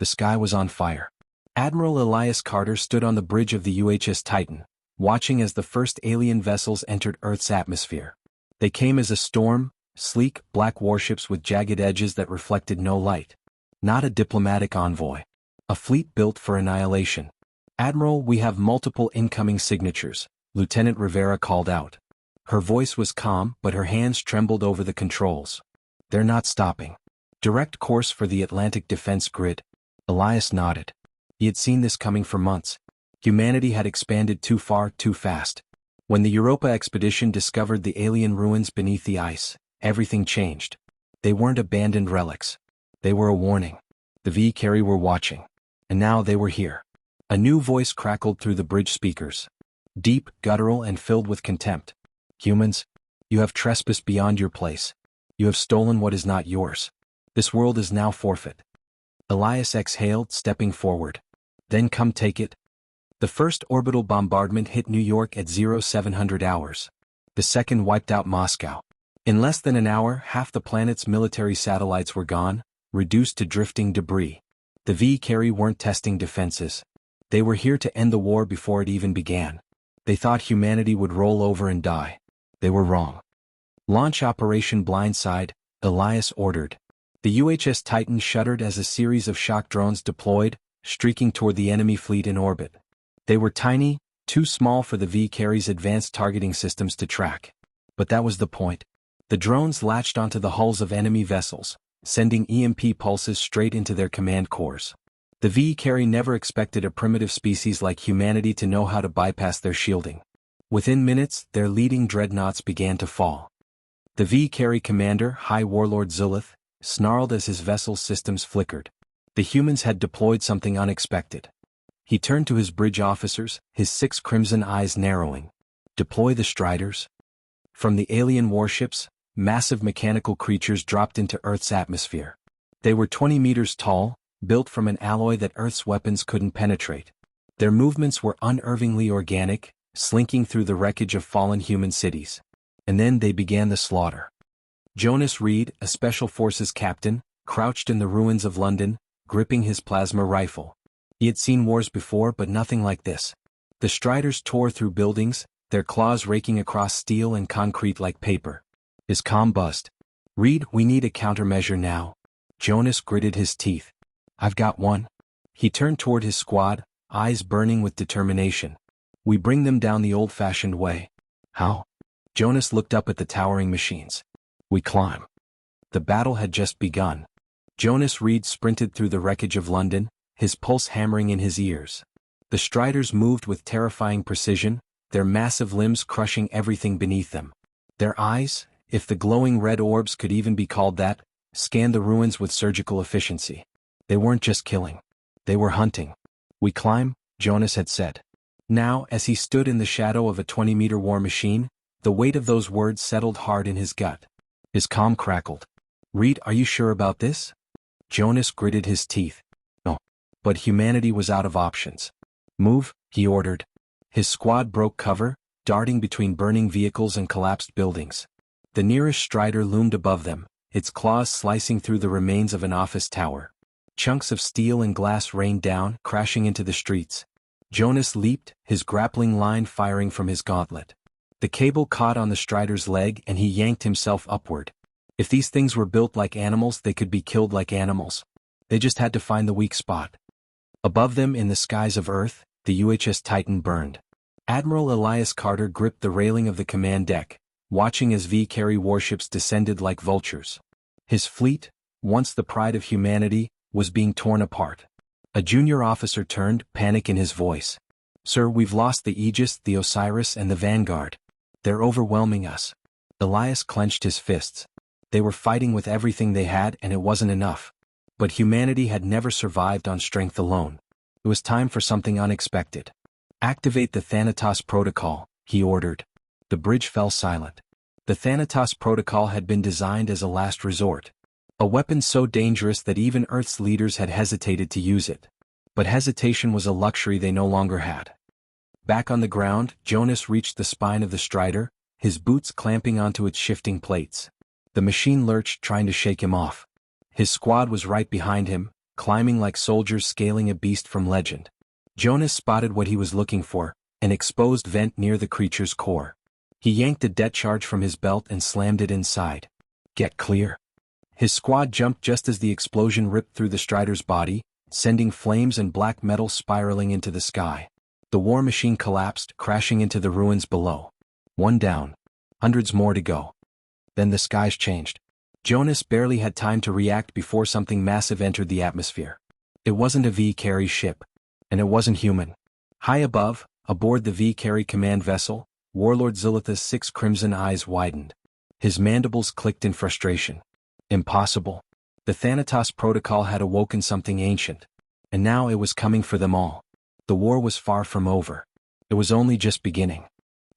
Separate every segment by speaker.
Speaker 1: The sky was on fire. Admiral Elias Carter stood on the bridge of the UHS Titan, watching as the first alien vessels entered Earth's atmosphere. They came as a storm, sleek, black warships with jagged edges that reflected no light. Not a diplomatic envoy. A fleet built for annihilation. "Admiral, we have multiple incoming signatures," Lieutenant Rivera called out. Her voice was calm, but her hands trembled over the controls. "They're not stopping. Direct course for the Atlantic defense grid." Elias nodded. He had seen this coming for months. Humanity had expanded too far, too fast. When the Europa expedition discovered the alien ruins beneath the ice, everything changed. They weren't abandoned relics. They were a warning. The V-Carry were watching. And now they were here. A new voice crackled through the bridge speakers. Deep, guttural, and filled with contempt. "Humans, you have trespassed beyond your place. You have stolen what is not yours. This world is now forfeit." Elias exhaled, stepping forward. "Then come take it." The first orbital bombardment hit New York at 0700 hours. The second wiped out Moscow. In less than an hour, half the planet's military satellites were gone, reduced to drifting debris. The V-Carry weren't testing defenses. They were here to end the war before it even began. They thought humanity would roll over and die. They were wrong. "Launch Operation Blindside," Elias ordered. The UHS Titan shuddered as a series of shock drones deployed, streaking toward the enemy fleet in orbit. They were tiny, too small for the V-Carry's advanced targeting systems to track. But that was the point. The drones latched onto the hulls of enemy vessels, sending EMP pulses straight into their command cores. The V-Carry never expected a primitive species like humanity to know how to bypass their shielding. Within minutes, their leading dreadnoughts began to fall. The V-Carry commander, High Warlord Zulith, snarled as his vessel's systems flickered. The humans had deployed something unexpected. He turned to his bridge officers, his 6 crimson eyes narrowing. "Deploy the Striders." From the alien warships, massive mechanical creatures dropped into Earth's atmosphere. They were 20 meters tall, built from an alloy that Earth's weapons couldn't penetrate. Their movements were unervingly organic, slinking through the wreckage of fallen human cities. And then they began the slaughter. Jonas Reed, a Special Forces captain, crouched in the ruins of London, gripping his plasma rifle. He had seen wars before, but nothing like this. The Striders tore through buildings, their claws raking across steel and concrete like paper. His comm buzzed. "Reed, we need a countermeasure now." Jonas gritted his teeth. "I've got one." He turned toward his squad, eyes burning with determination. "We bring them down the old-fashioned way." "How?" Jonas looked up at the towering machines. "We climb." The battle had just begun. Jonas Reed sprinted through the wreckage of London, his pulse hammering in his ears. The Striders moved with terrifying precision, their massive limbs crushing everything beneath them. Their eyes, if the glowing red orbs could even be called that, scanned the ruins with surgical efficiency. They weren't just killing. They were hunting. "We climb," Jonas had said. Now, as he stood in the shadow of a 20-meter war machine, the weight of those words settled hard in his gut. His comm crackled. "Reed, are you sure about this?" Jonas gritted his teeth. No. But humanity was out of options. "Move," he ordered. His squad broke cover, darting between burning vehicles and collapsed buildings. The nearest Strider loomed above them, its claws slicing through the remains of an office tower. Chunks of steel and glass rained down, crashing into the streets. Jonas leaped, his grappling line firing from his gauntlet. The cable caught on the Strider's leg and he yanked himself upward. If these things were built like animals, they could be killed like animals. They just had to find the weak spot. Above them in the skies of Earth, the UHS Titan burned. Admiral Elias Carter gripped the railing of the command deck, watching as V-Carry warships descended like vultures. His fleet, once the pride of humanity, was being torn apart. A junior officer turned, panic in his voice. "Sir, we've lost the Aegis, the Osiris, and the Vanguard. They're overwhelming us." Elias clenched his fists. They were fighting with everything they had and it wasn't enough. But humanity had never survived on strength alone. It was time for something unexpected. "Activate the Thanatos Protocol," he ordered. The bridge fell silent. The Thanatos Protocol had been designed as a last resort. A weapon so dangerous that even Earth's leaders had hesitated to use it. But hesitation was a luxury they no longer had. Back on the ground, Jonas reached the spine of the Strider, his boots clamping onto its shifting plates. The machine lurched, trying to shake him off. His squad was right behind him, climbing like soldiers scaling a beast from legend. Jonas spotted what he was looking for, an exposed vent near the creature's core. He yanked a det charge from his belt and slammed it inside. Get clear. His squad jumped just as the explosion ripped through the Strider's body, sending flames and black metal spiraling into the sky. The war machine collapsed, crashing into the ruins below. One down. Hundreds more to go. Then the skies changed. Jonas barely had time to react before something massive entered the atmosphere. It wasn't a V-carry ship. And it wasn't human. High above, aboard the V-carry command vessel, Warlord Zilith's 6 crimson eyes widened. His mandibles clicked in frustration. Impossible. The Thanatos Protocol had awoken something ancient. And now it was coming for them all. The war was far from over. It was only just beginning.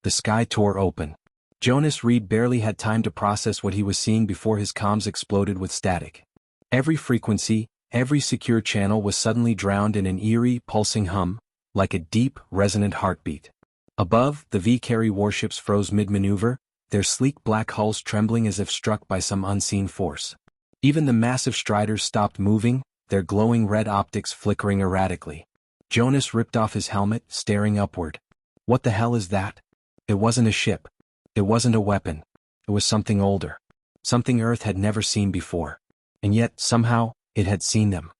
Speaker 1: The sky tore open. Jonas Reed barely had time to process what he was seeing before his comms exploded with static. Every frequency, every secure channel was suddenly drowned in an eerie, pulsing hum, like a deep, resonant heartbeat. Above, the V-carry warships froze mid-maneuver, their sleek black hulls trembling as if struck by some unseen force. Even the massive Striders stopped moving, their glowing red optics flickering erratically. Jonas ripped off his helmet, staring upward. What the hell is that? It wasn't a ship. It wasn't a weapon. It was something older. Something Earth had never seen before. And yet, somehow, it had seen them.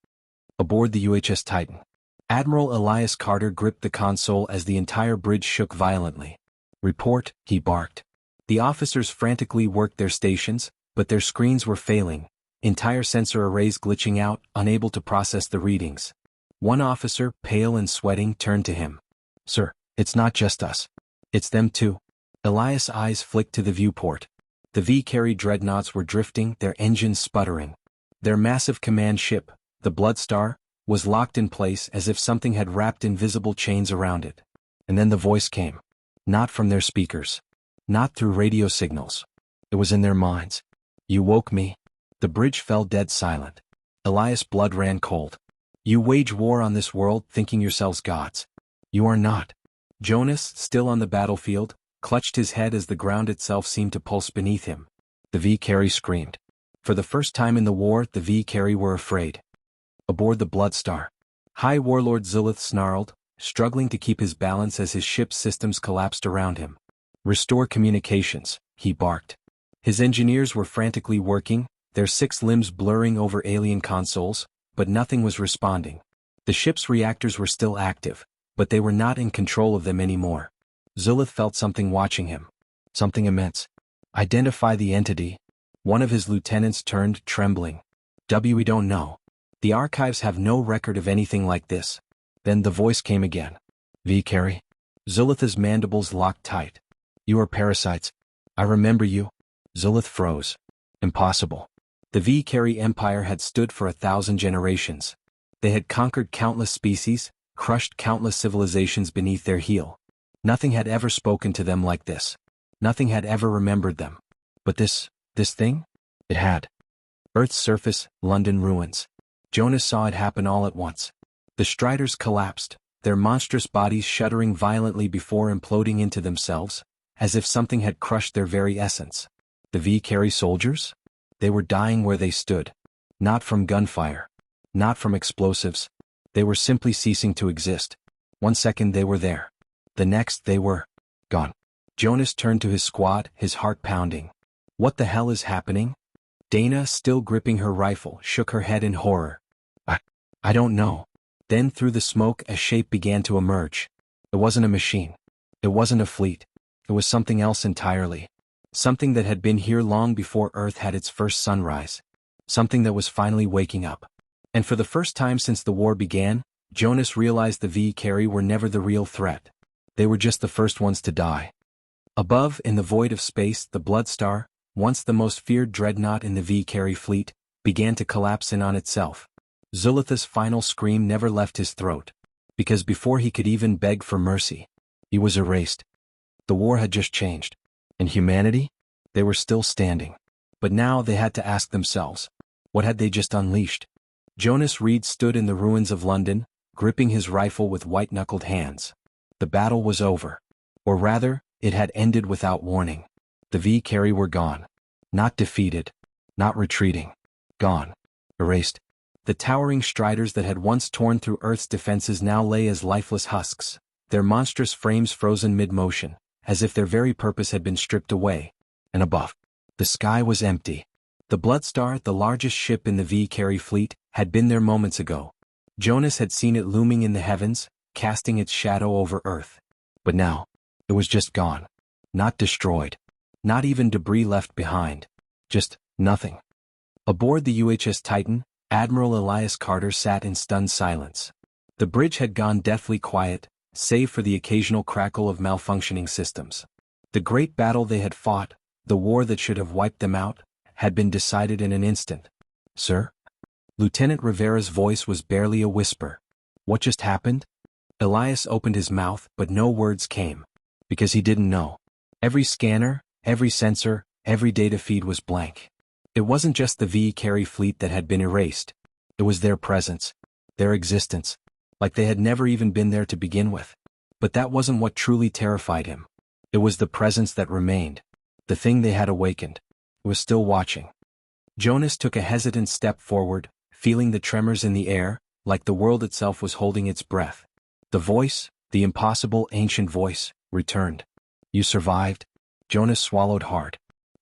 Speaker 1: Aboard the UHS Titan, Admiral Elias Carter gripped the console as the entire bridge shook violently. Report, he barked. The officers frantically worked their stations, but their screens were failing, entire sensor arrays glitching out, unable to process the readings. One officer, pale and sweating, turned to him. Sir, it's not just us. It's them too. Elias' eyes flicked to the viewport. The V-carry dreadnoughts were drifting, their engines sputtering. Their massive command ship, the Bloodstar, was locked in place as if something had wrapped invisible chains around it. And then the voice came. Not from their speakers. Not through radio signals. It was in their minds. You woke me. The bridge fell dead silent. Elias' blood ran cold. You wage war on this world thinking yourselves gods. You are not. Jonas, still on the battlefield, clutched his head as the ground itself seemed to pulse beneath him. The V-carry screamed. For the first time in the war, the V-carry were afraid. Aboard the Bloodstar, High Warlord Zilith snarled, struggling to keep his balance as his ship's systems collapsed around him. Restore communications, he barked. His engineers were frantically working, their 6 limbs blurring over alien consoles, but nothing was responding. The ship's reactors were still active, but they were not in control of them anymore. Zilith felt something watching him. Something immense. Identify the entity. One of his lieutenants turned, trembling. We don't know. The archives have no record of anything like this. Then the voice came again. V-carry. Zilith's mandibles locked tight. You are parasites. I remember you. Zilith froze. Impossible. The V-carry empire had stood for 1,000 generations. They had conquered countless species, crushed countless civilizations beneath their heel. Nothing had ever spoken to them like this. Nothing had ever remembered them. But this thing? It had. Earth's surface, London ruins. Jonas saw it happen all at once. The Striders collapsed, their monstrous bodies shuddering violently before imploding into themselves, as if something had crushed their very essence. The V-carry soldiers? They were dying where they stood. Not from gunfire. Not from explosives. They were simply ceasing to exist. One second they were there. The next they were gone. Jonas turned to his squad, his heart pounding. What the hell is happening? Dana, still gripping her rifle, shook her head in horror. I don't know. Then through the smoke a shape began to emerge. It wasn't a machine. It wasn't a fleet. It was something else entirely. Something that had been here long before Earth had its first sunrise. Something that was finally waking up. And for the first time since the war began, Jonas realized the V-carry were never the real threat. They were just the first ones to die. Above, in the void of space, the Bloodstar, once the most feared dreadnought in the V-carry fleet, began to collapse in on itself. Zilith's final scream never left his throat, because before he could even beg for mercy, he was erased. The war had just changed. And humanity? They were still standing. But now they had to ask themselves, what had they just unleashed? Jonas Reed stood in the ruins of London, gripping his rifle with white-knuckled hands. The battle was over. Or rather, it had ended without warning. The V-carry were gone. Not defeated. Not retreating. Gone. Erased. The towering striders that had once torn through Earth's defenses now lay as lifeless husks, their monstrous frames frozen mid-motion, as if their very purpose had been stripped away. And above, the sky was empty. The Bloodstar, the largest ship in the V-Carry fleet, had been there moments ago. Jonas had seen it looming in the heavens, casting its shadow over Earth. But now, it was just gone. Not destroyed. Not even debris left behind. Just nothing. Aboard the UHS Titan, Admiral Elias Carter sat in stunned silence. The bridge had gone deathly quiet, save for the occasional crackle of malfunctioning systems. The great battle they had fought, the war that should have wiped them out, had been decided in an instant. "Sir?" Lieutenant Rivera's voice was barely a whisper. "What just happened?" Elias opened his mouth, but no words came. Because he didn't know. Every scanner, every sensor, every data feed was blank. It wasn't just the V-Carry fleet that had been erased. It was their presence, their existence, like they had never even been there to begin with. But that wasn't what truly terrified him. It was the presence that remained. The thing they had awakened. It was still watching. Jonas took a hesitant step forward, feeling the tremors in the air, like the world itself was holding its breath. The voice, the impossible ancient voice, returned. "You survived?" Jonas swallowed hard.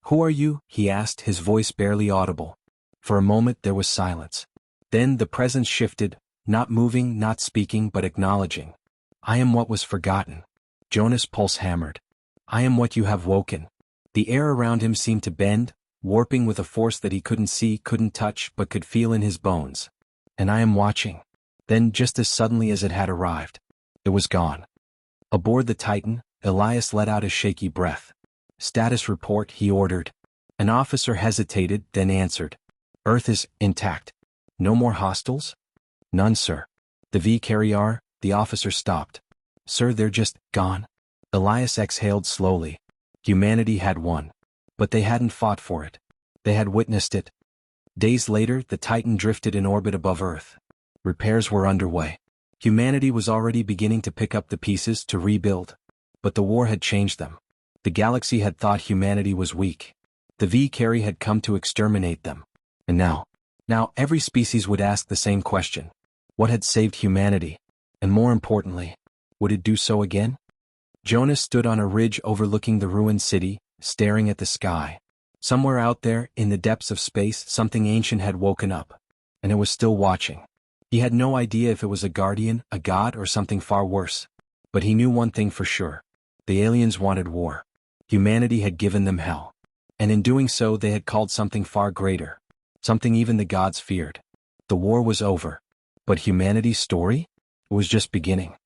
Speaker 1: "Who are you?" he asked, his voice barely audible. For a moment there was silence. Then the presence shifted, not moving, not speaking, but acknowledging. "I am what was forgotten." Jonas' pulse hammered. "I am what you have woken." The air around him seemed to bend, warping with a force that he couldn't see, couldn't touch, but could feel in his bones. "And I am watching." Then, just as suddenly as it had arrived, it was gone. Aboard the Titan, Elias let out a shaky breath. "Status report," he ordered. An officer hesitated, then answered. "Earth is intact. No more hostiles?" "None, sir." "The V-Carrier?" The officer stopped. "Sir, they're just gone." Elias exhaled slowly. Humanity had won. But they hadn't fought for it. They had witnessed it. Days later, the Titan drifted in orbit above Earth. Repairs were underway. Humanity was already beginning to pick up the pieces to rebuild. But the war had changed them. The galaxy had thought humanity was weak. The V-Carry had come to exterminate them. And now every species would ask the same question. What had saved humanity? And more importantly, would it do so again? Jonas stood on a ridge overlooking the ruined city, staring at the sky. Somewhere out there, in the depths of space, something ancient had woken up. And it was still watching. He had no idea if it was a guardian, a god, or something far worse. But he knew one thing for sure. The aliens wanted war. Humanity had given them hell. And in doing so they had called something far greater. Something even the gods feared. The war was over. But humanity's story? It was just beginning.